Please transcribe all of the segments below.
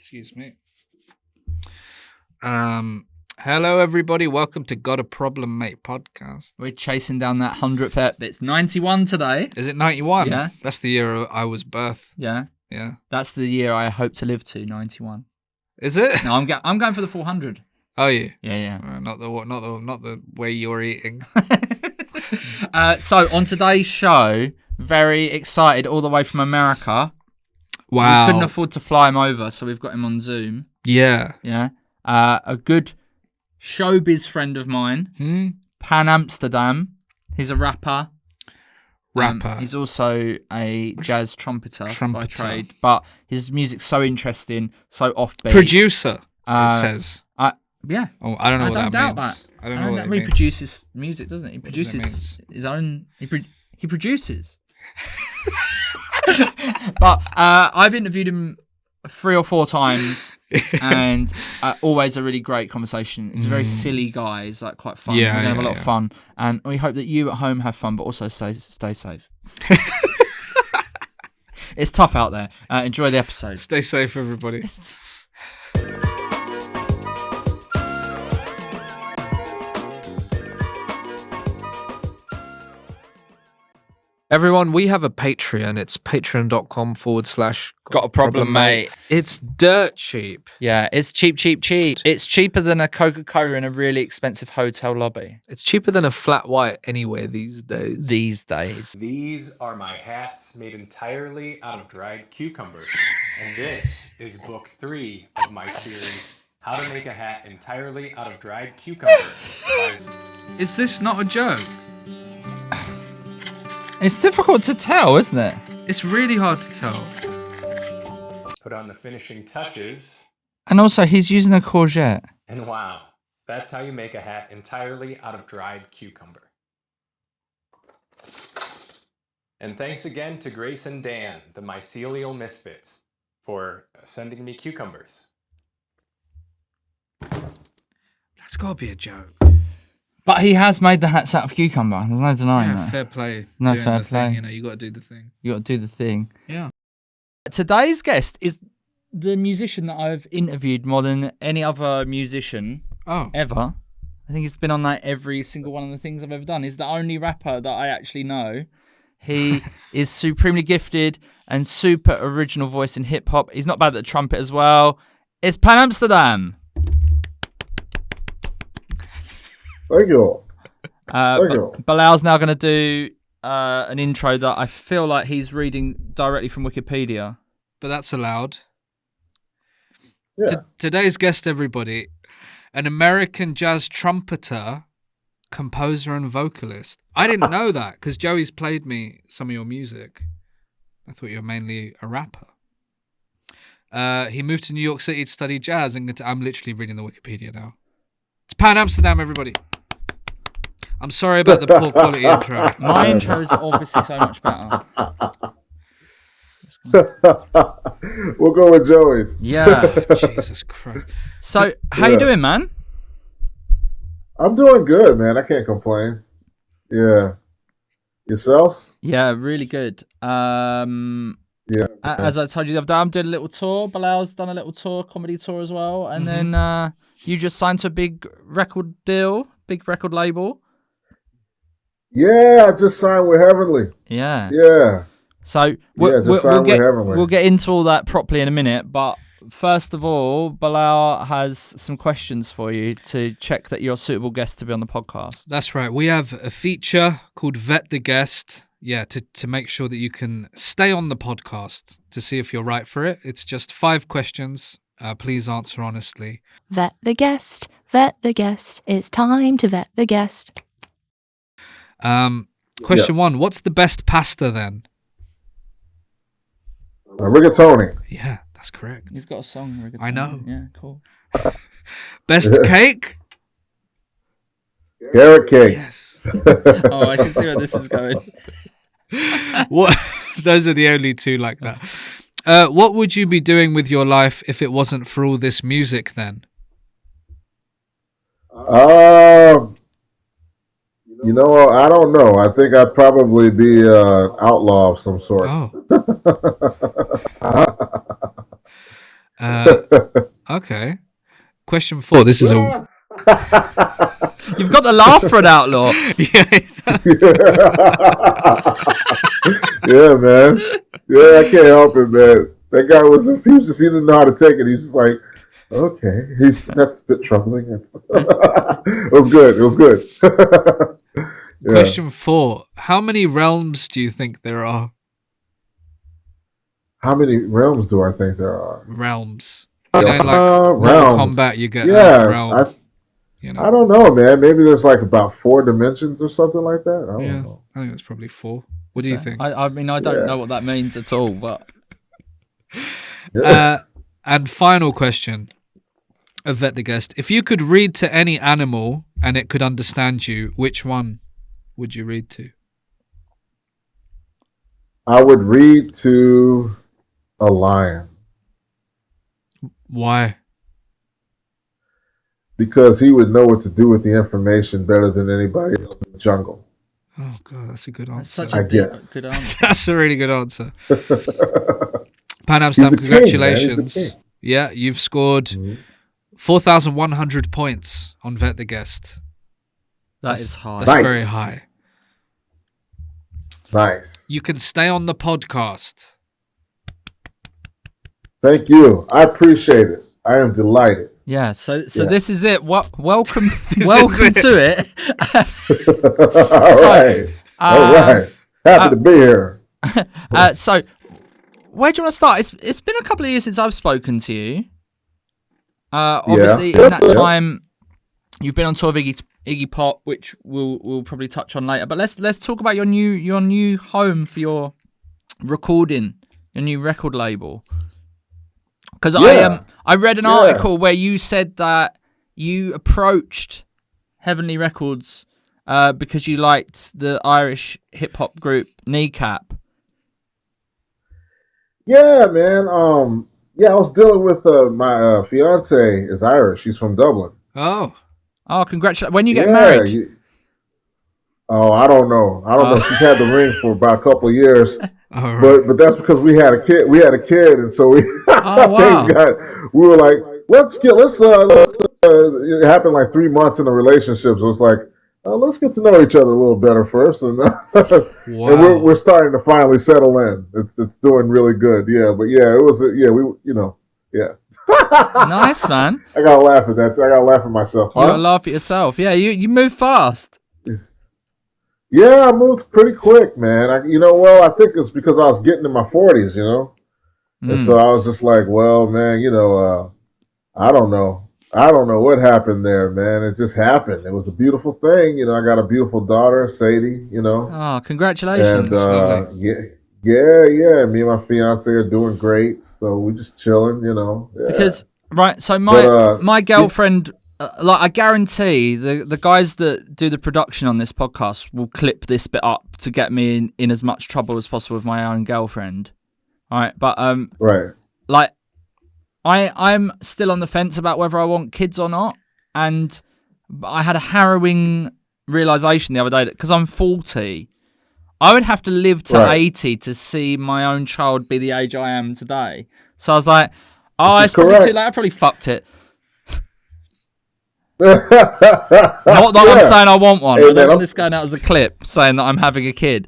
Excuse me. Hello everybody. Welcome to Gotaproblemmate podcast. We're chasing down that 100th ep. It's 91 today. Is it 91? Yeah. That's the year I was birthed. Yeah. Yeah. That's the year I hope to live to, 91. Is it? No, I'm going for the 400. Oh, yeah. Yeah. Not the way you're eating. So on today's show, very excited all the way from America. Wow. We couldn't afford to fly him over, so we've got him on Zoom. Yeah. Yeah. A good showbiz friend of mine, Amsterdam. He's a rapper. He's also a jazz trumpeter by trade, but his music's so interesting, so offbeat. Producer, it says. Yeah. Oh, I don't know what that means. That. I don't know what that means. He produces music, doesn't he? He produces his own. He produces. But I've interviewed him 3 or 4 times, and always a really great conversation. He's a very silly guy. He's like quite fun. Yeah, we have a lot of fun, and we hope that you at home have fun, but also stay safe. It's tough out there. Enjoy the episode. Stay safe, everybody. Everyone, we have a Patreon. It's patreon.com/gotaproblemmate. It's dirt cheap. Yeah, it's cheap. It's cheaper than a Coca-Cola in a really expensive hotel lobby. It's cheaper than a flat white anywhere these days. These are my hats made entirely out of dried cucumbers. And this is book 3 of my series, How to Make a Hat Entirely Out of Dried Cucumber. Is this not a joke? It's difficult to tell, isn't it? It's really hard to tell. Put on the finishing touches. And also, he's using a courgette. And wow, that's how you make a hat entirely out of dried cucumber. And thanks again to Grace and Dan, the mycelial misfits, for sending me cucumbers. That's got to be a joke. But he has made the hats out of cucumber. There's no denying that. Fair play. No fair play. Thing, you got to do the thing. You got to do the thing. Yeah. Today's guest is the musician that I've interviewed more than any other musician ever. I think he's been on like every single one of the things I've ever done. He's the only rapper that I actually know. He is supremely gifted and super original voice in hip hop. He's not bad at the trumpet as well. It's Amsterdam. Thank you. Bilal's now going to do an intro that I feel like he's reading directly from Wikipedia. But that's allowed. Yeah. Today's guest, everybody, an American jazz trumpeter, composer and vocalist. I didn't know that because Joey's played me some of your music. I thought you were mainly a rapper. He moved to New York City to study jazz, and I'm literally reading the Wikipedia now. It's Amsterdam, everybody. I'm sorry about the poor quality intro. My intro is obviously so much better. We'll go with Joey's. Yeah. Jesus Christ. So, how you doing, man? I'm doing good, man. I can't complain. Yeah. Yourselves? Yeah, really good. Yeah. As I told you the other day, I'm doing a little tour. Bilal's done a little tour, comedy tour as well. And then you just signed to a big record deal, big record label. Yeah, I just signed with Heavenly. Yeah. Yeah. So we'll get into all that properly in a minute. But first of all, Bilal has some questions for you to check that you're a suitable guest to be on the podcast. That's right. We have a feature called Vet the Guest. Yeah, to make sure that you can stay on the podcast to see if you're right for it. It's just 5 questions. Please answer honestly. Vet the guest. It's time to vet the guest. Question 1. What's the best pasta then? Rigatoni. Yeah, that's correct. He's got a song. Rigatoni. I know. Yeah, cool. Best cake? Carrot cake. Yes. Oh, I can see where this is going. What? Those are the only 2 like that. What would you be doing with your life if it wasn't for all this music then? You know, I don't know. I think I'd probably be an outlaw of some sort. Oh. Okay. Question 4. This is a... You've got the laugh for an outlaw. Yeah, man. Yeah, I can't help it, man. That guy he didn't know how to take it. He's just like, okay, that's a bit troubling. It was good. It was good. Yeah. Question 4. How many realms do you think there are? How many realms do I think there are? Realms. You know, like Mortal Kombat, you get realm. I don't know, man. Maybe there's like about 4 dimensions or something like that. I don't know. I think it's probably 4. What do you think? I mean, I don't know what that means at all, but... And final question of Vet the Guest. If you could read to any animal and it could understand you, which one would you read to? I would read to a lion. Why? Because he would know what to do with the information better than anybody else in the jungle. Oh, God, that's a good answer. That's such a good answer. That's a really good answer. PanAmsterdam, congratulations. Yeah, you've scored 4,100 points on Vet the Guest. That's high. That's very high. Nice. You can stay on the podcast. Thank you. I appreciate it. I am delighted. Yeah, so this is it. Welcome to it. All right. Happy to be here. So, where do you want to start? It's been a couple of years since I've spoken to you. Obviously, in that time, you've been on tour with Iggy Pop, which we'll probably touch on later. But let's talk about your new home for your recording, your new record label. Because I read an article where you said that you approached Heavenly Records because you liked the Irish hip hop group Kneecap. Yeah, man. I was dealing with my fiance is Irish. She's from Dublin. Oh, congratulations! When you get married? I don't know. She's had the ring for about a couple of years. Right. But that's because we had a kid. And so we we were like, let's it happened like 3 months in the relationship. So it's like, let's get to know each other a little better first, and and we're starting to finally settle in. It's doing really good. Yeah, but it was Nice, man. I gotta laugh at that. I gotta laugh at myself. You gotta laugh at yourself. Yeah, you move fast. Yeah, I moved pretty quick, man. I think it's because I was getting in my 40s, and so I was just like, well, man, I don't know what happened there, man. It just happened. It was a beautiful thing, I got a beautiful daughter, Sadie, Oh, congratulations! And yeah. Me and my fiance are doing great, so we're just chilling, Yeah. Because so my girlfriend. I guarantee the guys that do the production on this podcast will clip this bit up to get me in as much trouble as possible with my own girlfriend. All right, but right. Like I'm still on the fence about whether I want kids or not, and I had a harrowing realization the other day that because I'm 40, I would have to live to 80 to see my own child be the age I am today. So I was like, it's probably too late. I probably fucked it. Not that I'm saying I want one. I don't want this going out as a clip saying that I'm having a kid.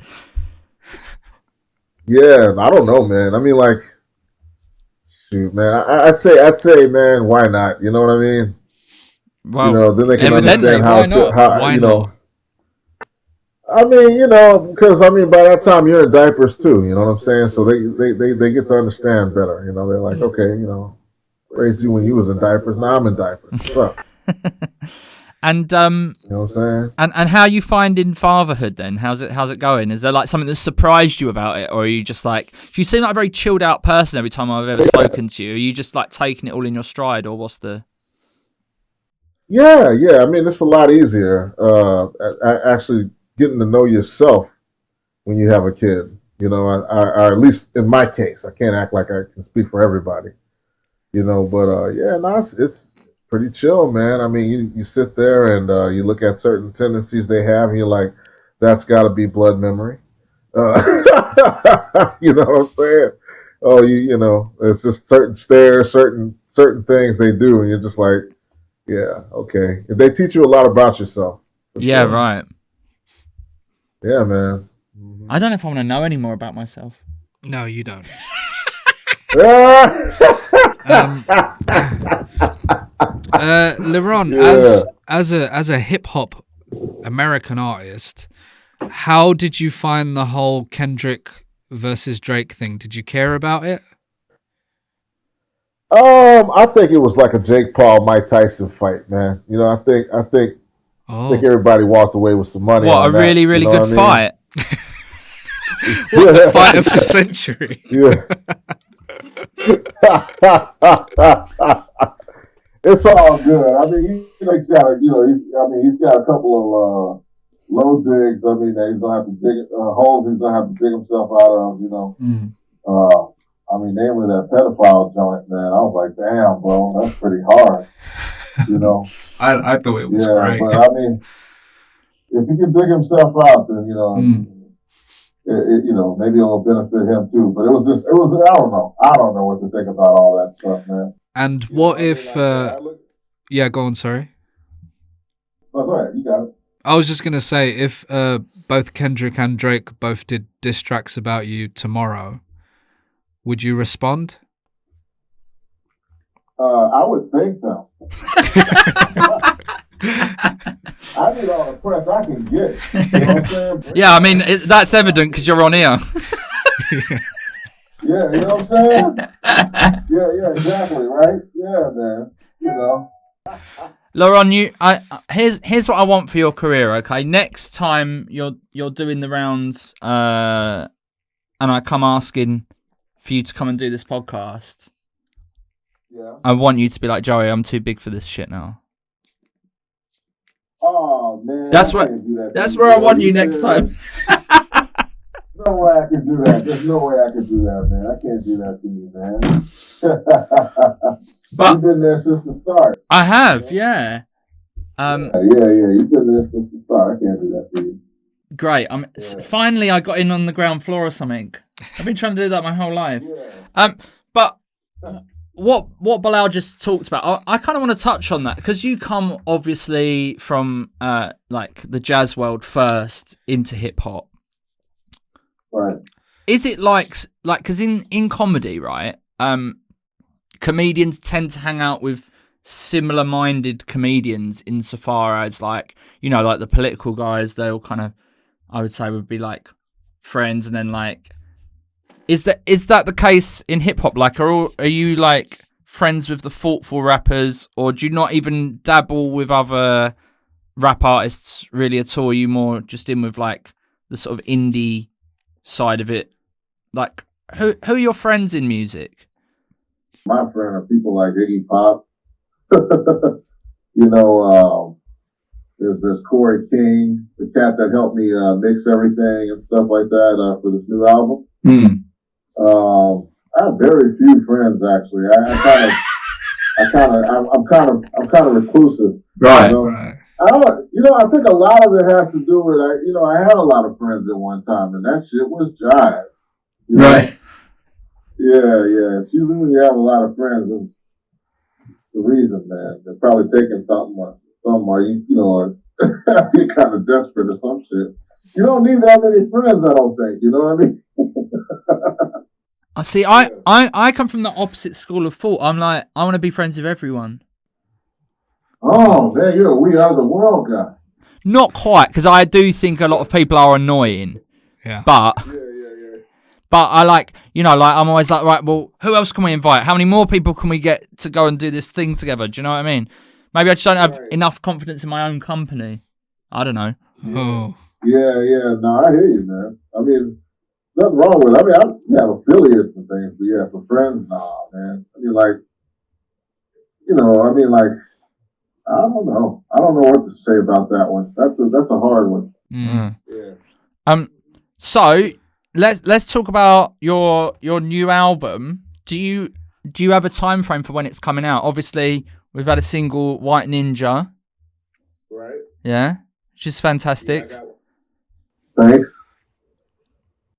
Yeah, I don't know, man. I mean, like, shoot, man. I'd say, man, why not? You know what I mean? Well, then they can understand why not? I mean, because by that time you're in diapers too. You know what I'm saying? So they get to understand better. They're like, okay, raised you when you was in diapers. Now I'm in diapers. What's up? And you know what I'm saying? And how you finding fatherhood then? How's it going? Is there like something that surprised you about it, or are you just like, you seem like a very chilled out person every time I've ever spoken to you? Are you just like taking it all in your stride, or what's the? Yeah. I mean, it's a lot easier. Actually getting to know yourself when you have a kid. I at least in my case, I can't act like I can speak for everybody. But it's pretty chill, man. I mean, you sit there and you look at certain tendencies they have, and you're like, that's got to be blood memory. You know what I'm saying? you know, it's just certain stares, certain things they do, and you're just like, yeah, okay. They teach you a lot about yourself. Yeah, sure. Right. Yeah, man. Mm-hmm. I don't know if I want to know any more about myself. No, you don't. LeRon, as a hip hop American artist, how did you find the whole Kendrick versus Drake thing? Did you care about it? I think it was like a Jake Paul, Mike Tyson fight, man. You know, I think everybody walked away with some money. What, a really, really good fight? What, the fight of the century? Yeah. It's all good. I mean, he's got he's got a couple of low digs. I mean, he's gonna have to dig holes. He's gonna have to dig himself out of. You know. I mean, namely that pedophile joint, man. I was like, damn, bro, that's pretty hard. You know. I thought it was great. But I mean, if he can dig himself out, then you know. You know, maybe it'll benefit him too. But it was I don't know what to think about all that stuff, man. And what if yeah, go on, sorry. Oh, go ahead, you got it. I was just gonna say, if both Kendrick and Drake both did diss tracks about you tomorrow, would you respond? I would think so. I need all the press I can get. You know what I'm saying? Yeah, I mean, that's evident because you're on here. Yeah, you know what I'm saying? Yeah, exactly, right? Yeah, man. You know. LeRon, here's what I want for your career, okay? Next time you're doing the rounds, and I come asking for you to come and do this podcast, yeah, I want you to be like, Joey, I'm too big for this shit now. Oh man, that's where I want you next time. No way I can do that. There's no way I can do that, man. I can't do that to you, man. But you've been there since the start. I have, yeah. Yeah. You've been there since the start. I can't do that to you. Great. Finally, I got in on the ground floor or something. I've been trying to do that my whole life. Yeah. But what Bilal just talked about, I kind of want to touch on that because you come obviously from like the jazz world first into hip hop. Right. Is it like because in comedy, right? Comedians tend to hang out with similar-minded comedians insofar as like, you know, like the political guys, they all kind of, I would say, would be like friends, and then like, is that the case in hip hop? Like, are you like friends with the thoughtful rappers, or do you not even dabble with other rap artists really at all? Are you more just in with like the sort of indie side of it? Like, who are your friends in music? My friend are people like Iggy Pop. You know, there's Corey King, the cat that helped me mix everything and stuff like that for this new album. I have very few friends actually. I'm kind of reclusive. Right. You know? Right. I think a lot of it has to do with I had a lot of friends at one time, and that shit was jive. You know? Right. Yeah. It's usually when you have a lot of friends, it's the reason, man. They're probably taking something, or you're kind of desperate or some shit. You don't need that many friends, I don't think. You know what I mean? I see. I come from the opposite school of thought. I'm like, I want to be friends with everyone. Oh man, you're a we are the world guy. Not quite, because I do think a lot of people are annoying. Yeah. But I like, I'm always like, right, well, who else can we invite? How many more people can we get to go and do this thing together? Do you know what I mean? Maybe I just don't have enough confidence in my own company. I don't know. Oh. Yeah. No, I hear you, man. I mean, nothing wrong with it. I mean, I have affiliates and things, but yeah, for friends, nah, man. I mean, like, I don't know. I don't know what to say about that one. That's a hard one. Mm. Yeah. So let's talk about your new album. Do you have a time frame for when it's coming out? Obviously, we've had a single, White Ninja. Right. Yeah, which is fantastic. Thanks.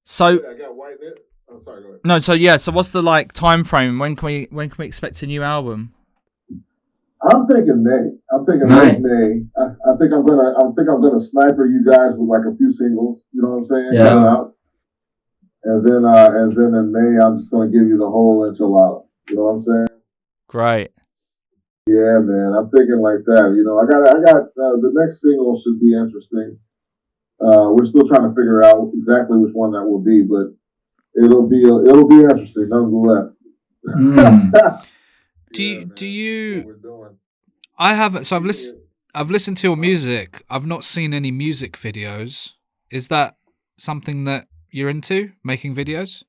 So I got White Ninja. sorry, go ahead. No, so what's the time frame? When can we expect a new album? I'm thinking May. I'm thinking late May. I think I'm gonna sniper you guys with like a few singles. You know what I'm saying? Yeah. And then in May I'm just gonna give you the whole enchilada. You know what I'm saying? Great. Yeah, man. I'm thinking like that. You know, I got the next single should be interesting. We're still trying to figure out exactly which one that will be, but it'll be interesting nonetheless. Do you? I haven't. So I've listened to your music. I've not seen any music videos. Is that something that you're into, making videos?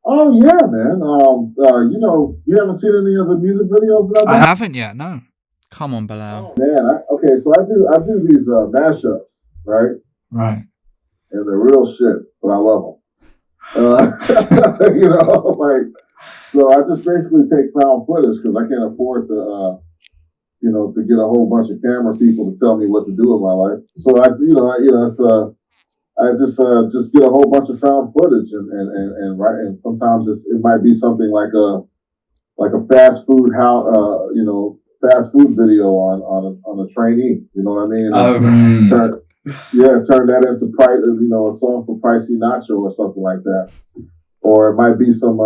Oh yeah, man. You know, you haven't seen any of the music videos that I've done? I haven't yet. No. Come on, Bilal. Oh, man. Okay, so I do these mashups, right? Right. And they're real shit, but I love them. You know, like, so I just basically take found footage because I can't afford to, you know, to get a whole bunch of camera people to tell me what to do in my life. So I just get a whole bunch of found footage and sometimes it might be something like a fast food fast food video on a trainee. You know what I mean? Turn that into a song for Pricey Nacho or something like that. Or it might be some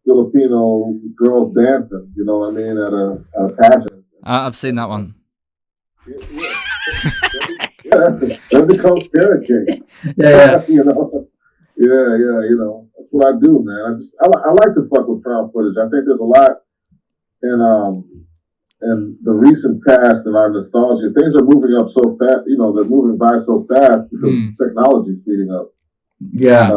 Filipino girls dancing. You know what I mean? At a pageant. I've seen that one. That becomes carrot cake. Yeah. You know. Yeah. You know, that's what I do, man. I like to fuck with found footage. I think there's a lot in the recent past and our nostalgia. Things are moving up so fast. You know, they're moving by so fast because technology is speeding up. Yeah.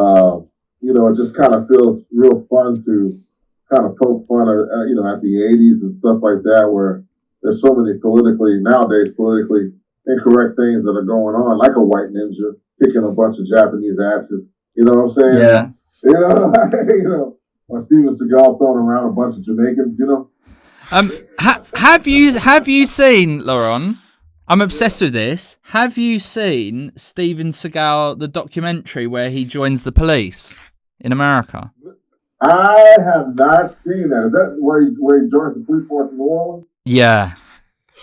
You know, it just kind of feels real fun to kind of poke fun at, at the 80s and stuff like that, where there's so many politically incorrect things that are going on, like a white ninja kicking a bunch of Japanese asses. You know what I'm saying? Yeah. You know, or Steven Seagal throwing around a bunch of Jamaicans, you know? Have you seen, Laurent? I'm obsessed with this. Have you seen Steven Seagal, the documentary where he joins the police in America? I have not seen that. Is that where he joins the police force in New Orleans? Yeah.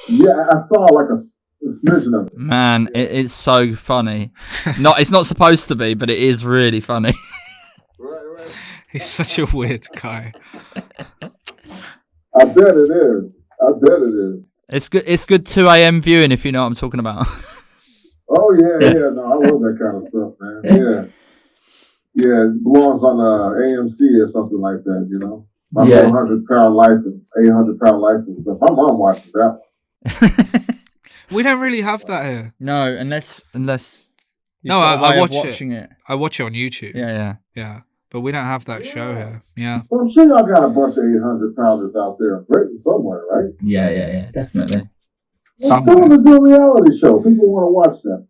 Yeah, I saw like a smidgen of it. Man, it's so funny. It's not supposed to be, but it is really funny. Right. He's such a weird guy. I bet it is. It's good 2 a.m. viewing, if you know what I'm talking about. Oh yeah. No, I love that kind of stuff, man. Yeah. It belongs on AMC or something like that, you know. My 400-pound license, 800-pound license stuff. My mom watches that one. We don't really have that here. No, unless. No, I watch it. I watch it on YouTube. Yeah. But we don't have that show here. Yeah. Well, I'm sure y'all got a bunch of 800-pounders out there in Britain somewhere, right? Yeah, definitely. Well, tell them to do a reality show. People want to watch that.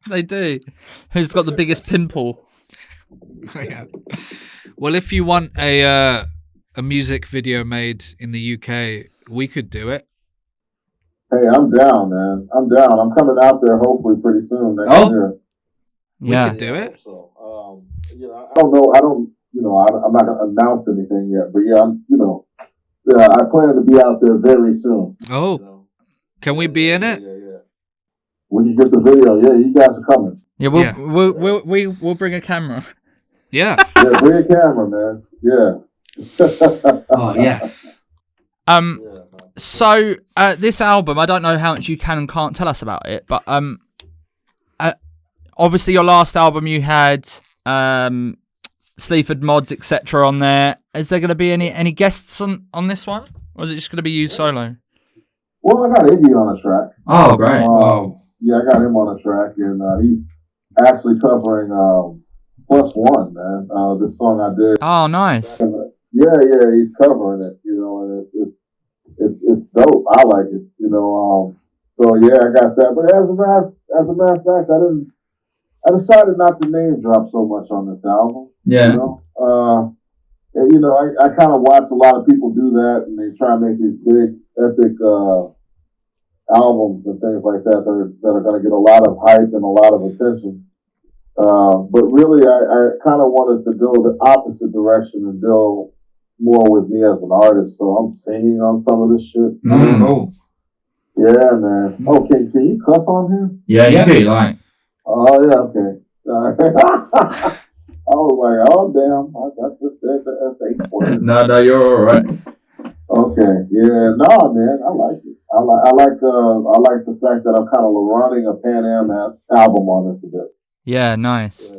They do. Who's got the biggest pimple? Yeah. Well, if you want a music video made in the UK, we could do it. Hey, I'm down, man. I'm down. I'm coming out there hopefully pretty soon next year. We could do it. So, I don't know. I'm not gonna announce anything yet, but I plan to be out there very soon. Oh, can we be in it? Yeah. When you get the video, you guys are coming. Yeah, we'll bring a camera. Yeah. Yeah, bring a camera, man. Yeah. Oh yes. So this album, I don't know how much you can and can't tell us about it, but obviously your last album you had Sleaford Mods, etc. on there. Is there going to be any guests on this one, or is it just going to be you solo? Well, I got Iggy on a track. Oh, great! Yeah, I got him on a track, and he's actually covering +1, man. This song I did. Oh, nice. Yeah, he's covering it. You know, and it's dope. I like it. You know, so yeah, I got that. But as a matter of fact, I decided not to name drop so much on this album. Yeah. You know, I kind of watch a lot of people do that, and they try and make these big, epic albums and things like that that are going to get a lot of hype and a lot of attention. But really, I kind of wanted to go the opposite direction and deal more with me as an artist. So I'm singing on some of this shit. Cool. Yeah, man. Oh, can you cuss on here? Yeah, you do, like. Oh, yeah, okay. I was like, oh, damn. I just said the F8 word. No, you're all right. Okay, yeah, no, man, I like it. I like the fact that I'm kind of running a PanAm album on this a bit. Yeah, nice.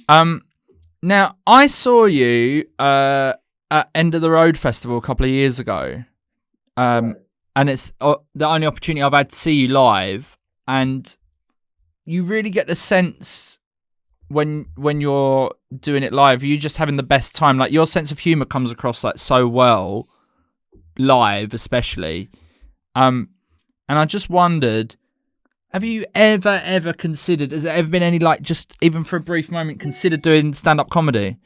Yeah. Now I saw you at End of the Road Festival a couple of years ago, Right. and it's the only opportunity I've had to see you live, and you really get the sense when you're doing it live, you're just having the best time. Like your sense of humor comes across like so well live, especially. And I just wondered, have you ever considered? Has there ever been any like just even for a brief moment considered doing stand-up comedy?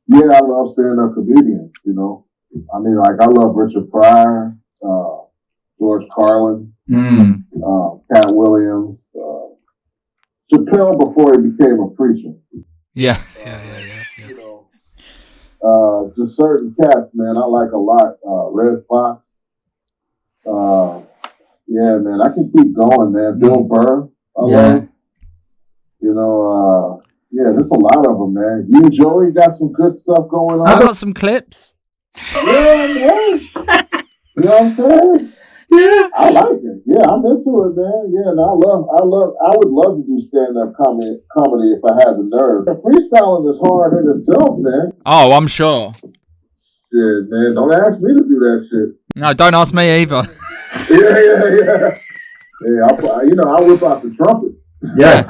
Yeah, I love stand-up comedians. You know, I mean, like I love Richard Pryor, George Carlin, Pat Williams. Chappelle before he became a preacher. Yeah. You know, just certain cats, man, I like a lot. Red Fox. Yeah, man, I can keep going, man. Bill Burr, I love. You know, yeah, there's a lot of them, man. You, Joey, got some good stuff going on. I got some clips. Yeah, man. You know what I'm saying? Yeah. I like it. Yeah, I'm into it, man. Yeah, and I would love to do stand-up comedy if I had the nerve. Freestyling is hard in itself, man. Oh, I'm sure. Shit, man, don't ask me to do that shit. No, don't ask me either. Yeah. Yeah, I whip out the trumpet. Yeah.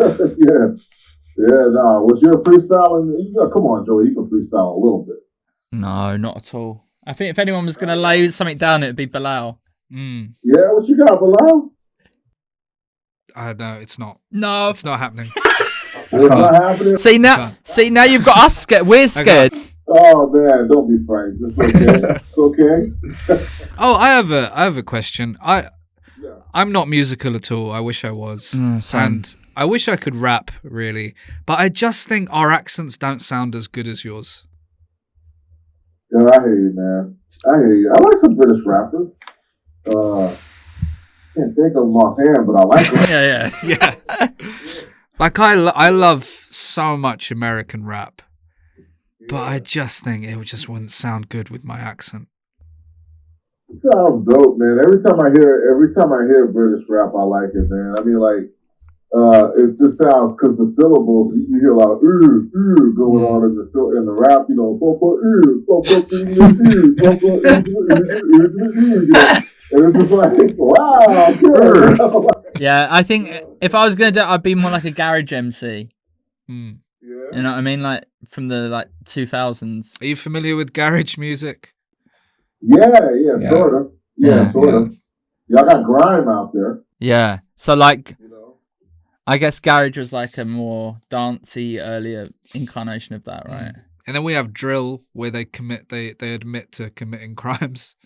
Yeah, no. Was you a freestyling? Come on, Joey, you can freestyle a little bit. No, not at all. I think if anyone was going to lay something down, it'd be Bilal. Yeah, what you got, Bilal? No, it's not. No, it's not happening. It's not happening. See now you've got us scared. We're scared. Oh man, don't be frightened. It's okay. It's okay. Oh, I have a question. I'm not musical at all. I wish I was, and I wish I could rap really, but I just think our accents don't sound as good as yours. Yeah, I hear you, man. I hear you. I like some British rappers. Can't think of them offhand, but I like them. Yeah. Like I love so much American rap, but I just think it just wouldn't sound good with my accent. It sounds dope, man. Every time I hear British rap, I like it, man. I mean, like, it just sounds, because the syllables, you hear a lot of going on in the rap, you know, and it's just like, wow, good. Yeah, I think if I was going to do it, I'd be more like a garage MC. Yeah. You know what I mean? Like, from the 2000s. Are you familiar with garage music? Yeah, sort of. Yeah, sort of. Y'all got grime out there. Yeah. So, like, you know? I guess garage was like a more dancey earlier incarnation of that, right? And then we have drill, where they admit to committing crimes.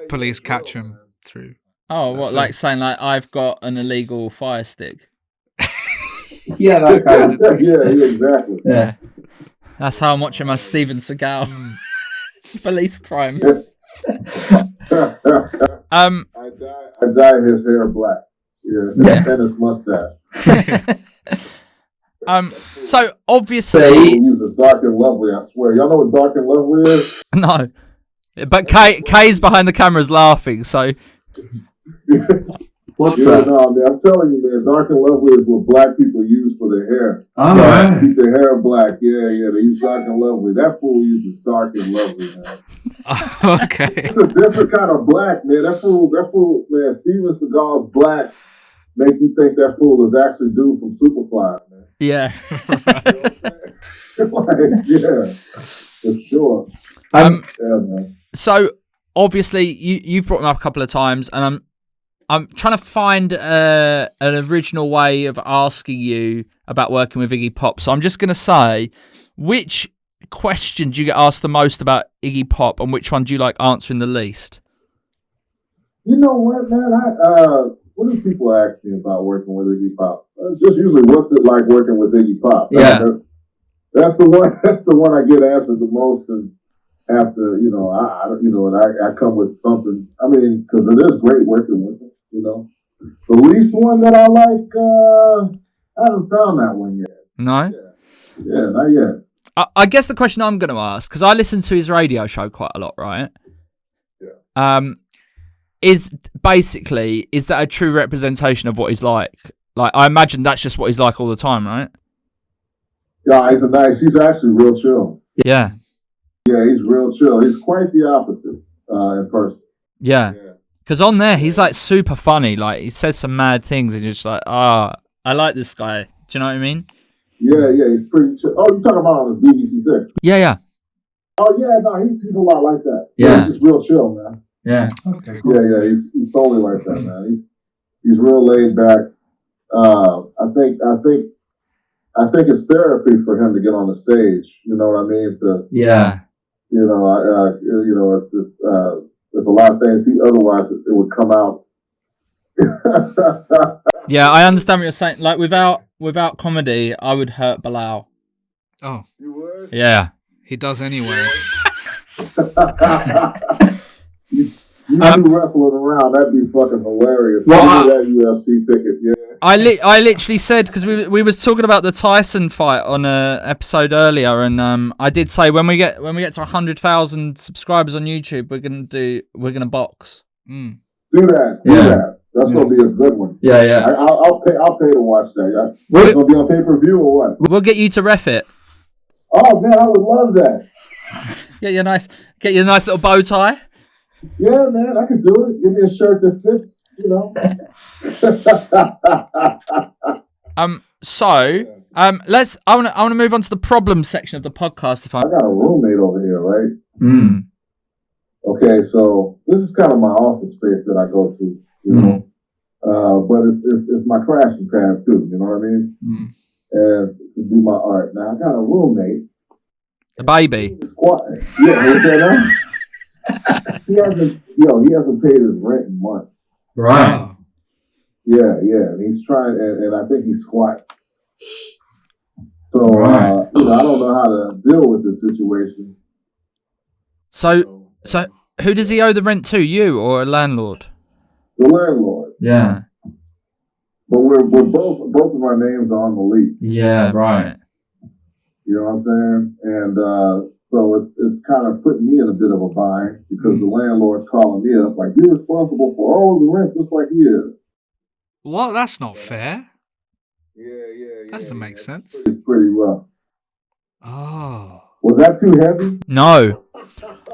Police catch them through. Oh, what, like saying, like, I've got an illegal fire stick? Yeah, that kind of thing. Yeah, exactly. Yeah. That's how I'm watching my Steven Seagal police crime. I dye his hair black. Yeah. And his mustache. So obviously, use a Dark and Lovely. I swear, y'all know what Dark and Lovely is? No, but Kay's behind the cameras laughing. So what's that? No, man, I'm telling you, man, Dark and Lovely is what black people use for their hair. Oh, right. Keep their hair black. Yeah, they use Dark and Lovely. That fool uses Dark and Lovely, man. Okay. It's a different kind of black, man. That fool, man. Steven Seagal's black make you think that fool is actually dude from Superfly, man. yeah. Yeah, for sure. Yeah, man. So obviously, you've brought him up a couple of times, and I'm trying to find an original way of asking you about working with Iggy Pop. So I'm just going to say, which question do you get asked the most about Iggy Pop, and which one do you like answering the least? You know what, man? what do people ask me about working with Iggy Pop? It's just usually what's it like working with Iggy Pop. That's the one. That's the one I get answered the most, and after I come with something. I mean, because it is great working with him. The least one that I like, I haven't found that one yet. No. Yeah, not yet. I guess the question I'm going to ask, because I listen to his radio show quite a lot, right? Yeah. Is that a true representation of what he's like? Like, I imagine that's just what he's like all the time, right? Yeah, he's actually real chill. Yeah. Yeah, he's real chill. He's quite the opposite in person. Yeah. Because on there, he's like super funny. Like, he says some mad things and you're just like, I like this guy. Do you know what I mean? Yeah, he's pretty chill. Oh, you're talking about on the BBC Six? Yeah. Oh, yeah, no, he's a lot like that. Yeah. He's just real chill, man. Yeah. Okay. Cool. Yeah, he's totally like that, man. He's real laid back. I think it's therapy for him to get on the stage. You know what I mean? There's a lot of things otherwise it would come out. Yeah, I understand what you're saying. Like, without comedy, I would hurt Bilal. Oh. You would? Yeah. He does anyway. You be wrestling around, that'd be fucking hilarious. Well, that UFC ticket, yeah. I literally said, because we was talking about the Tyson fight on a episode earlier, and I did say when we get to 100,000 subscribers on YouTube, we're gonna box. Mm. Do that. That's gonna be a good one. Yeah. I'll pay to watch that. It's gonna be on pay-per-view or what? We'll get you to ref it. Oh man, I would love that. Get you a nice little bow tie. Yeah, man, I could do it. Give me a shirt that fits, I want to move on to the problem section of the podcast. I got a roommate over here, right? Mm. Okay, so this is kind of my office space that I go to, but it's my crashing pad too. You know what I mean? Mm. And to do my art. Now I got a roommate. The baby. Yeah, he hasn't paid his rent in months. Right. Yeah, and he's trying, and I think he's squat. So I don't know how to deal with this situation. So who does he owe the rent to? You or a landlord? The landlord. Yeah. But we're both of our names are on the lease. Yeah, right. You know what I'm saying? And so it's kind of putting me in a bit of a bind because the landlord's calling me up like, you're responsible for all the rent just like he is. Well, that's not fair. Yeah. That doesn't make sense. It's pretty rough. Oh. Was that too heavy? No.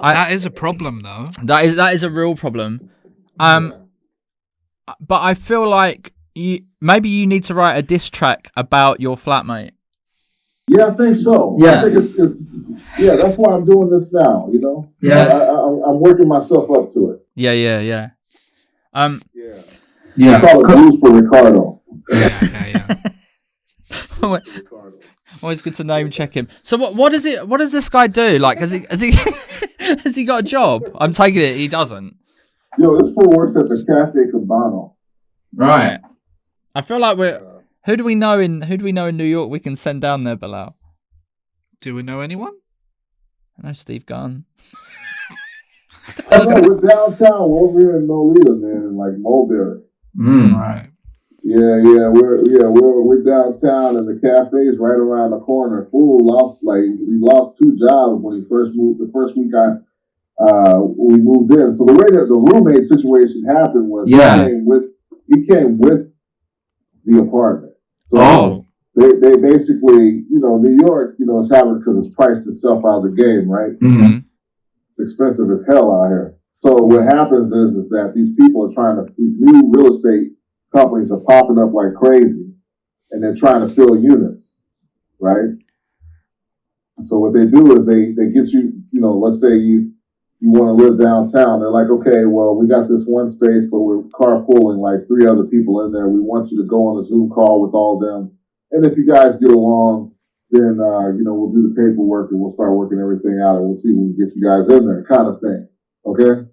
That is a problem, though. That is a real problem. But I feel like maybe you need to write a diss track about your flatmate. Yeah, I think so. Yeah. I think that's why I'm doing this now, Yeah. I'm working myself up to it. Yeah. Yeah. I call it blues for Ricardo. Yeah. Always good to name check him. So what does this guy do? Like, has he has he got a job? I'm taking it he doesn't. Yo, this fool works at the Cafe Cabano. Right. I feel like who do we know in New York we can send down there, Bilal? Do we know anyone? I know Steve Gunn. We're downtown. We're over here in Nolita, man, in like Mulberry. Right. Yeah. We're downtown, and the cafe's right around the corner. Fool he lost 2 jobs when he first moved. The first week we moved in. So the way that the roommate situation happened was he came with the apartment. So they basically, New York, it's happened because it's priced itself out of the game, right? Mm-hmm. It's expensive as hell out here. So what happens is that these people are these new real estate companies are popping up like crazy, and they're trying to fill units, right? So what they do is they get you, let's say you want to live downtown. They're like, okay, well, we got this one space, but we're carpooling like 3 other people in there. We want you to go on a Zoom call with all of them. And if you guys get along, then, we'll do the paperwork and we'll start working everything out and we'll see if we can get you guys in there kind of thing. Okay?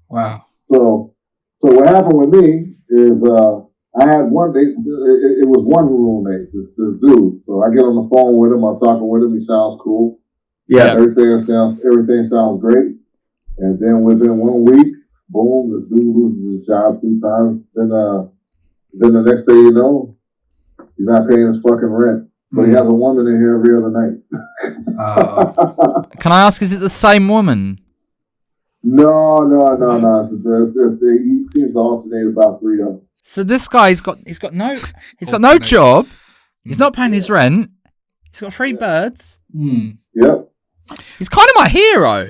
Wow. So what happened with me is I had one. It was one roommate, this dude. So I get on the phone with him. I'm talking with him. He sounds cool. Yeah. Everything sounds great. And then within 1 week, boom, this dude loses his job 2 times. Then the next day, you know, he's not paying his fucking rent. But he has a woman in here every other night. Can I ask, is it the same woman? No. He seems to alternate about 3 of them. So this guy, he's got no job. He's not paying his rent. He's got 3 birds. Yep. He's kind of my hero.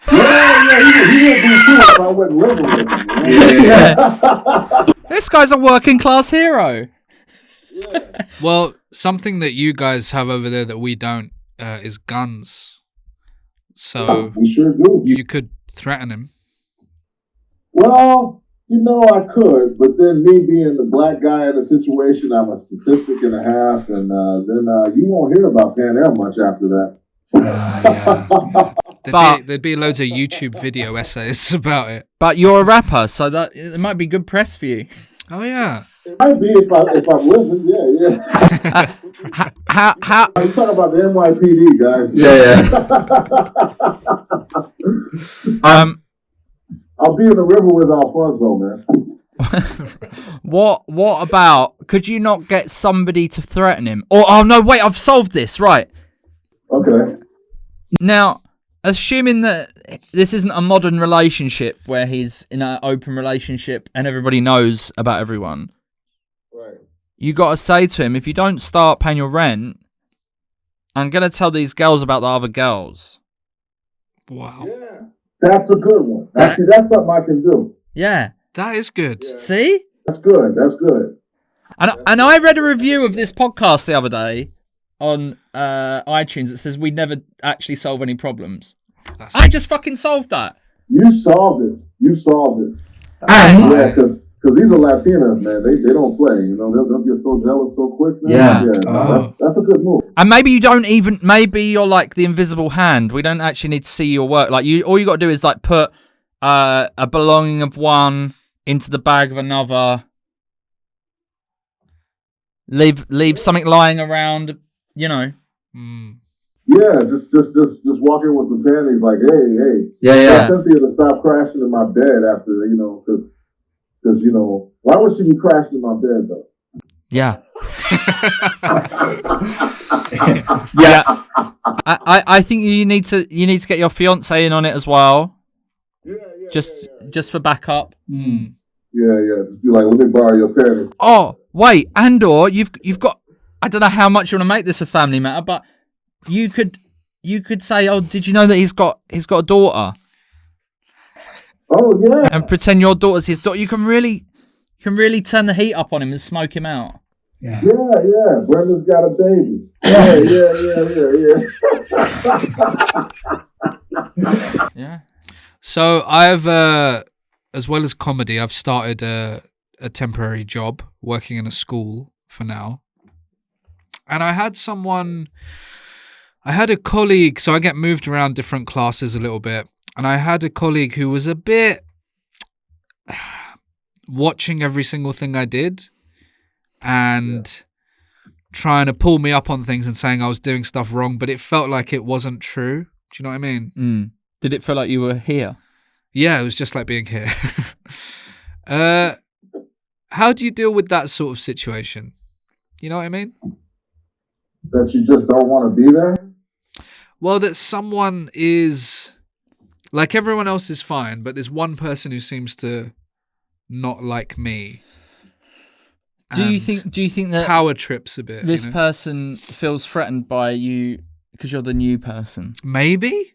Yeah, he would be too if I wouldn't live with him. Yeah. This guy's a working class hero. Yeah. Well, something that you guys have over there that we don't is guns. So we sure do. You could threaten him. Well, you know, I could, but then me being the black guy in the situation, I'm a statistic and a half, and then you won't hear about PanAm much after that. There'd be loads of YouTube video essays about it. But you're a rapper, so that it might be good press for you. Oh yeah, it might be if I'm living. Yeah. How? I'm talking about the NYPD guys. Yeah. I'll be in the river with Alfonso, man. What about? Could you not get somebody to threaten him? Or oh no, wait, I've solved this. Right. Okay. Now, assuming that this isn't a modern relationship where he's in an open relationship and everybody knows about everyone, right? You got to say to him, if you don't start paying your rent, I'm gonna tell these girls about the other girls. Wow. Yeah, that's a good one. Actually, that's something I can do. Yeah, that is good. Yeah. See, that's good. And I read a review of this podcast the other day on iTunes that says we never actually solve any problems. I just fucking solved that. You solved it. And yeah, because these are Latinas, man. They don't play. You know, they'll get so jealous so quick. Man. Yeah. That's a good move. And maybe maybe you're like the invisible hand. We don't actually need to see your work. Like all you got to do is like put a belonging of one into the bag of another. Leave something lying around. You know. Yeah, just walking with some panties, like, hey. Yeah. Cynthia to stop crashing in my bed after, you know, because you know, why would she be crashing in my bed though? Yeah. Yeah. I think you need to get your fiance in on it as well. Yeah. Just for backup. Yeah. Just be like, let me borrow your panties. Oh wait, and/or you've got. I don't know how much you want to make this a family matter, but you could say, "Oh, did you know that he's got a daughter?" Oh yeah. And pretend your daughter's his daughter. You can really turn the heat up on him and smoke him out. Yeah. Brenda's got a baby. Yeah. Yeah. So I've, as well as comedy, I've started a temporary job working in a school for now. And I had a colleague, so I get moved around different classes a little bit. And I had a colleague who was a bit watching every single thing I did and trying to pull me up on things and saying I was doing stuff wrong, but it felt like it wasn't true. Do you know what I mean? Did it feel like you were here? Yeah, it was just like being here. How do you deal with that sort of situation? You know what I mean? That you just don't want to be there? Well, that someone is... Like, everyone else is fine, but there's one person who seems to not like me. Do you think that power trips a bit? This person feels threatened by you because you're the new person? Maybe.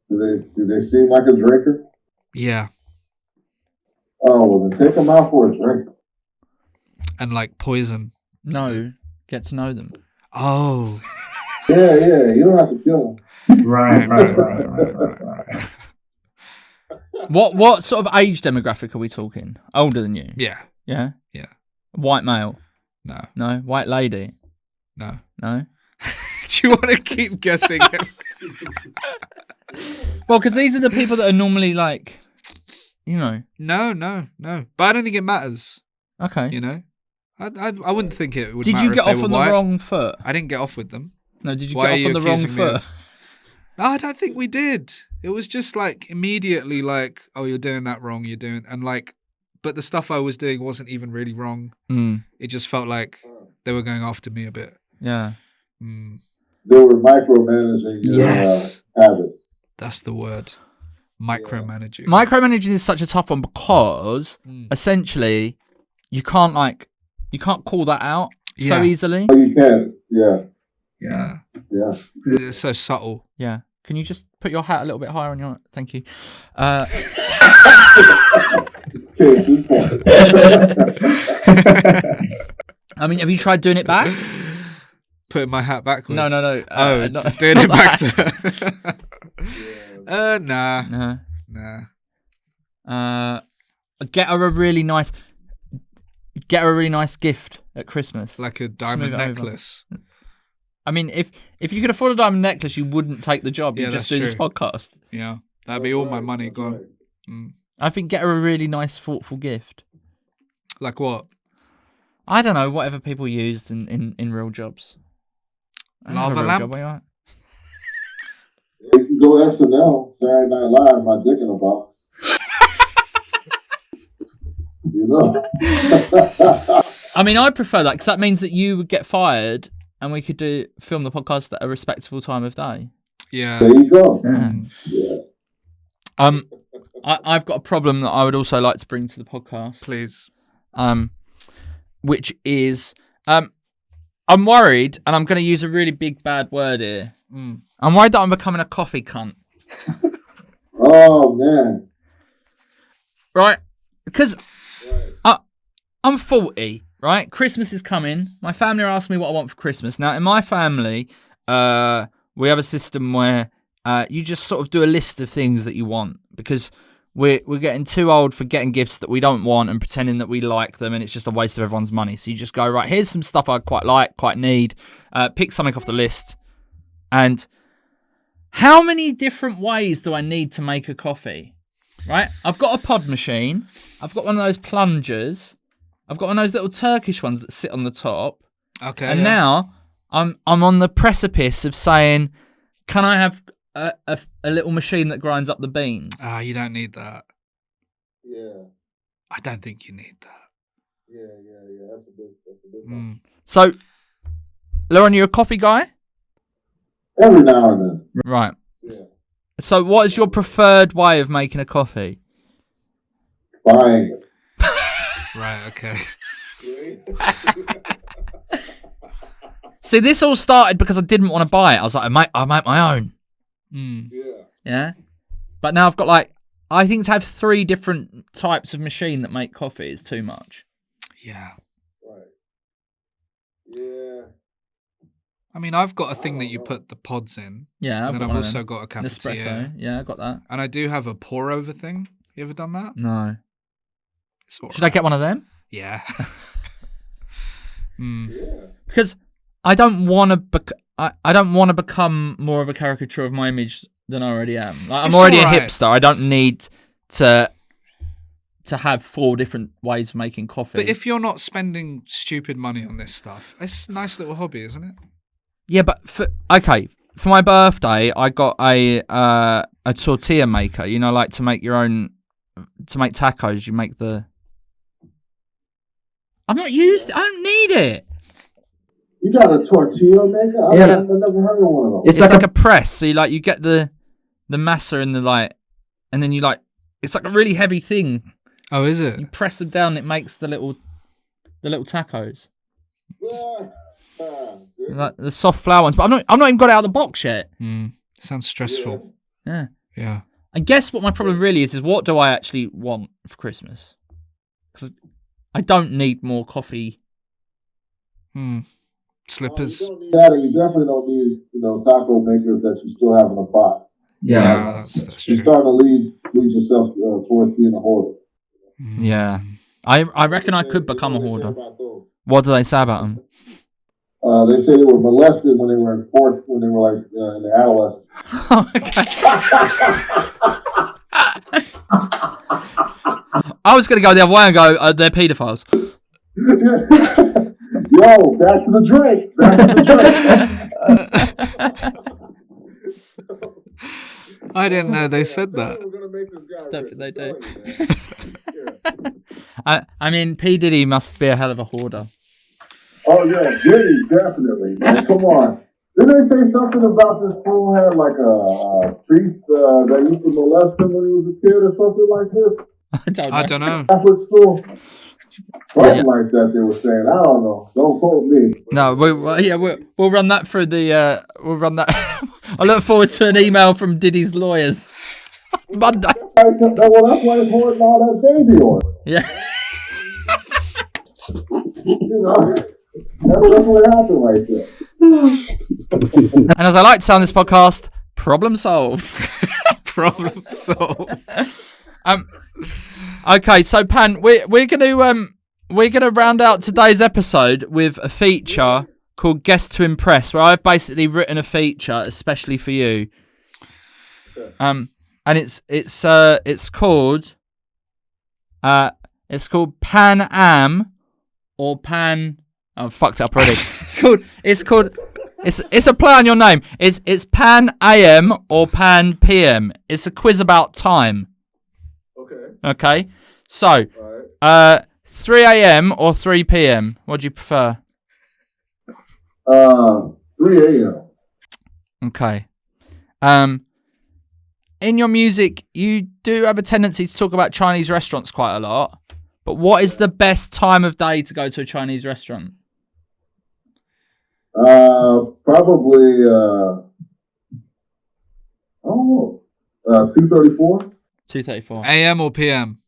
Do they seem like a drinker? Yeah. Oh, well, then take them out for a drink. And like poison. No, get to know them. Oh. Yeah. You don't have to kill them. Right. What sort of age demographic are we talking? Older than you? Yeah. Yeah? Yeah. White male? No. No? White lady? No. No? Do you want to keep guessing? Well, because these are the people that are normally like you know. No. But I don't think it matters. Okay. You know, I wouldn't think it would. Did matter you get if they off were on the white. wrong foot? I didn't get off with them. No, did you Why get are off on you the wrong accusing me foot? of- No, I don't think we did. It was just like immediately like, oh, you're doing that wrong. You're doing, and like, but the stuff I was doing wasn't even really wrong. It just felt like they were going after me a bit. Yeah. They were micromanaging your habits. That's the word. Micromanaging. Micromanaging is such a tough one because essentially you can't call that out so easily. Oh, you can. Yeah. Yeah. It's so subtle. Yeah. Can you just put your hat a little bit higher on your... Thank you. I mean, have you tried doing it back? Putting my hat backwards? No. Doing it back to... Nah. Get her a really nice gift at Christmas. Like a diamond necklace. I mean, if you could afford a diamond necklace, you wouldn't take the job. Yeah, You'd just that's do this true. podcast. Yeah, that'd be all my money gone. I think get her a really nice, thoughtful gift. Like what? I don't know, whatever people use in real jobs. Lava lamp? If you go SNL, Saturday Night Live, my dick in a box. You know? I mean, I prefer that because that means that you would get fired and we could film the podcast at a respectable time of day. Yeah. There you go. Yeah. I've got a problem that I would also like to bring to the podcast. Please. Which is, I'm worried, and I'm going to use a really big bad word here. I'm worried that I'm becoming a coffee cunt. Oh, man. Right? Because I'm 40, right? Christmas is coming. My family are asking me what I want for Christmas. Now, in my family, we have a system where you just sort of do a list of things that you want because we're getting too old for getting gifts that we don't want and pretending that we like them, and it's just a waste of everyone's money. So you just go, right, here's some stuff I quite like, quite need. Pick something off the list. And how many different ways do I need to make a coffee? Right? I've got a pod machine. I've got one of those plungers. I've got one of those little Turkish ones that sit on the top. Okay. And now I'm on the precipice of saying, can I have a little machine that grinds up the beans? You don't need that. Yeah. I don't think you need that. Yeah. That's a big one. So, Lauren, you're a coffee guy? Every now and then. Right. Yeah. So what is your preferred way of making a coffee? Buying it. Right, okay. See, this all started because I didn't want to buy it. I was like, I make my own. Yeah. But now I've got I think to have 3 different types of machine that make coffee is too much. Yeah. Right. Yeah. I mean, I've got a thing that you put the pods in. Yeah, and then I've also got a cafetiere. Espresso. Yeah, I got that. And I do have a pour over thing. You ever done that? No. Should I get one of them? Yeah. Because I don't want to become more of a caricature of my image than I already am. I'm already a hipster. I don't need to have 4 different ways of making coffee. But if you're not spending stupid money on this stuff, it's a nice little hobby, isn't it? Yeah, but for my birthday, I got a tortilla maker. You know, like to make tacos. You make the. I've not used it. I don't need it. You got a tortilla maker? I've never heard of one of those. It's like a press. So you get the masa and and then it's like a really heavy thing. Oh, is it? You press them down, it makes the little tacos. Like the soft flour ones, but I'm not even got it out of the box yet. Sounds stressful. Yeah. I guess what my problem really is what do I actually want for Christmas? Because I don't need more coffee. Slippers. You don't need that, and you definitely don't need taco makers that you still have in a pot. Yeah, that's true. You're starting to lead yourself towards being a hoarder. Yeah, I reckon I could become a hoarder. What do they say about them? They say they were molested when they were in the adolescence. I was going to go the other way and go, they're paedophiles. Yo, back to the drink. I didn't know they said that. Don't think they do. I mean, P. Diddy must be a hell of a hoarder. Oh, yeah, Diddy, definitely. Man, come on. Didn't they say something about this fool had like a priest that used to molest him when he was a kid or something like this? I don't know. Catholic school? Something like that they were saying. I don't know. Don't quote me. No, we'll run that through the. We'll run that. I look forward to an email from Diddy's lawyers. Monday. That's why he's holding all that baby on. Yeah. You know, that's what happened right there. And as I like to say on this podcast, problem solved. Problem solved. Okay, so Pan, we're gonna round out today's episode with a feature called Guest to Impress, where I've basically written a feature especially for you. And it's called PanAm or Pan. Oh, fucked up already. It's a play on your name. It's Pan AM or Pan PM. It's a quiz about time. Okay. So, 3 a.m. or 3 p.m. What do you prefer? 3 a.m. Okay. In your music, you do have a tendency to talk about Chinese restaurants quite a lot. But what is the best time of day to go to a Chinese restaurant? Probably 2:34. 2:34. AM or PM?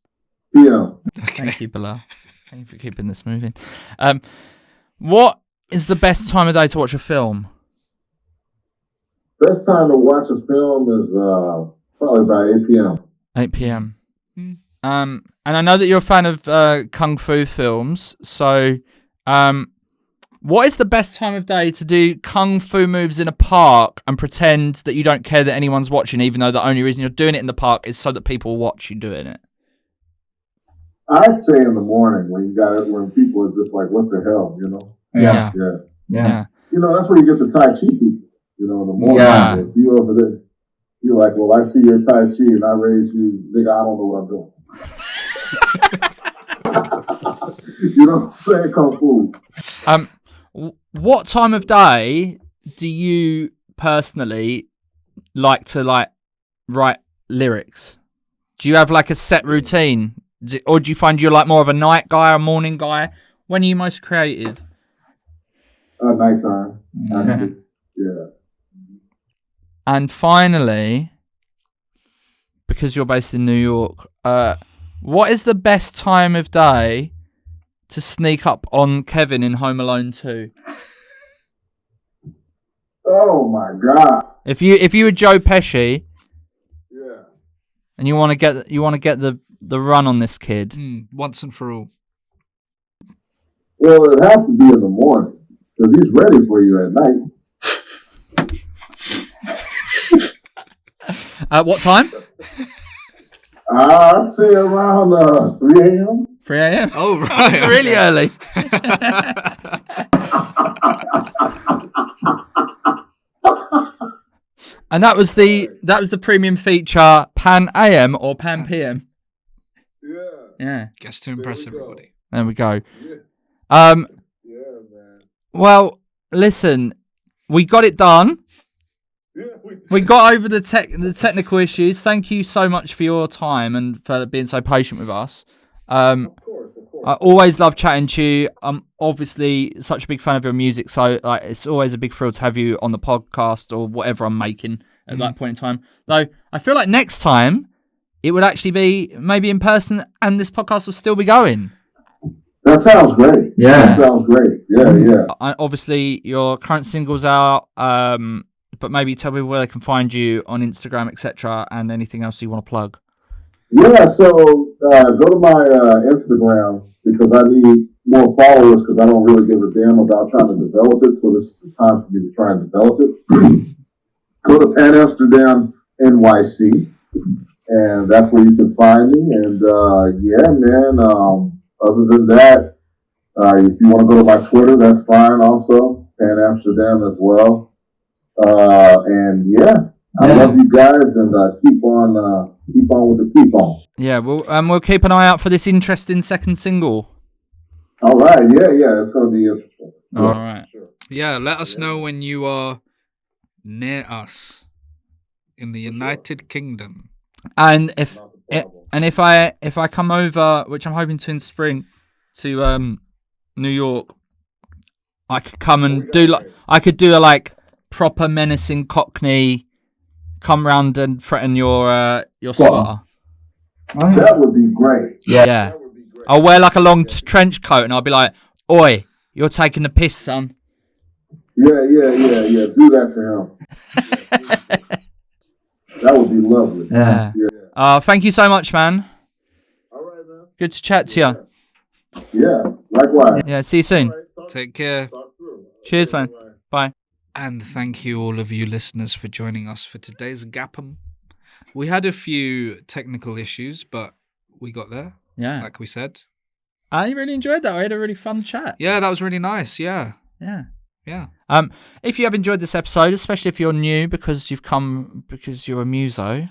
PM. Okay. Thank you, Bilal. Thank you for keeping this moving. What is the best time of day to watch a film? Best time to watch a film is probably about 8 p.m. 8 p.m. And I know that you're a fan of kung fu films, so what is the best time of day to do kung fu moves in a park and pretend that you don't care that anyone's watching, even though the only reason you're doing it in the park is so that people watch you doing it? I'd say in the morning when people are just like, what the hell, you know? Yeah. You know, that's where you get the Tai Chi people. You know, in the morning, if you over there, you're like, well, I see your Tai Chi and I raise you, nigga, I don't know what I'm doing. You know what I'm saying? Kung Fu. What time of day do you personally like to write lyrics? Do you have like a set routine? Or do you find you're like more of a night guy or a morning guy? When are you most creative? Nighttime. Yeah. And finally, because you're based in New York, what is the best time of day to sneak up on Kevin in Home Alone 2? Oh my God! If you were Joe Pesci, yeah, and you want to get the run on this kid, once and for all. Well, it has to be in the morning because he's ready for you at night. At what time? I'd say around 3 a.m. 3 a.m. Oh, right. It's really early. And that was the premium feature, Pan AM or Pan PM. Yeah. Guess to impress everybody. There we go. Yeah. Man. Well, listen, we got it done. We got over the technical issues. Thank you so much for your time and for being so patient with us. Of course. I always love chatting to you. I'm obviously such a big fan of your music, so it's always a big thrill to have you on the podcast or whatever I'm making at that point in time. Though I feel like next time it would actually be maybe in person and this podcast will still be going. That sounds great. Yeah. That sounds great. Yeah. Obviously, your current single's out, but maybe tell people where they can find you on Instagram, etc., and anything else you want to plug. Yeah, so go to my Instagram because I need more followers because I don't really give a damn about trying to develop it. So this is the time for me to try and develop it. Go to panamsterdam-NYC and that's where you can find me. And yeah, man. Other than that, if you want to go to my Twitter, that's fine. Also, panamsterdam as well. And yeah, I love you guys, and keep on with the keep on. Yeah, we'll keep an eye out for this interesting second single. All right, yeah, it's gonna be interesting. All right. Sure. Yeah, let us know when you are near us in the United Kingdom. And if I come over, which I'm hoping to in spring, to New York, I could come and do a proper menacing Cockney, come round and threaten your squatter. That would be great. Yeah. I'll wear like a long trench coat and I'll be like, "Oi, you're taking the piss, son." Yeah. Do that to him. That would be lovely. Yeah. Thank you so much, man. All right, man. Good to chat to you. Yeah, likewise. Yeah, see you soon. Take care. Cheers, man. Bye. And thank you, all of you listeners, for joining us for today's Gap'em. We had a few technical issues, but we got there. Yeah. Like we said. I really enjoyed that. We had a really fun chat. Yeah, that was really nice. Yeah. If you have enjoyed this episode, especially if you're new because you're a muso,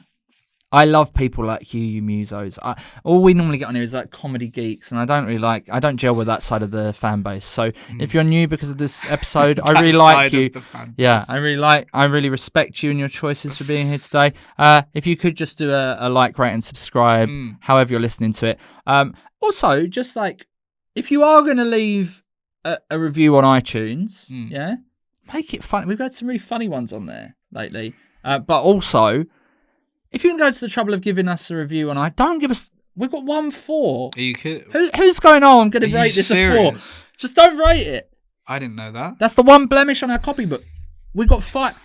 I love people like you musos. All we normally get on here is like comedy geeks, and I don't gel with that side of the fan base. So if you're new because of this episode, I really like you. Yeah, I really respect you and your choices for being here today. If you could just do a like, rate, and subscribe, however you're listening to it. Also, just like if you are going to leave a review on iTunes, yeah, make it fun. We've had some really funny ones on there lately, but also, if you can go to the trouble of giving us a review on don't give us. We've got 1.4. Are you kidding? Who's going on? I'm going to rate this serious? a 4. Just don't rate it. I didn't know that. That's the one blemish on our copybook. We got 5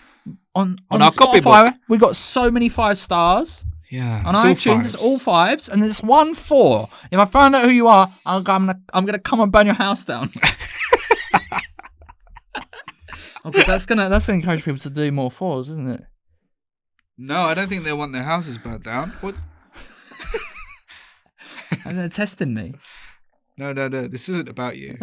on our Spotify, copybook. We got so many 5 stars. Yeah, on iTunes, it's all 5s, and there's 1 4. If I find out who you are, I'm gonna come and burn your house down. Okay, that's gonna encourage people to do more 4s, isn't it? No, I don't think they want their houses burnt down. What? They're testing me. No. This isn't about you.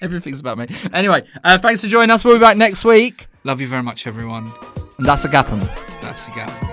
Everything's about me. Anyway, thanks for joining us. We'll be back next week. Love you very much, everyone. And that's a Gap'em. That's a Gap'em.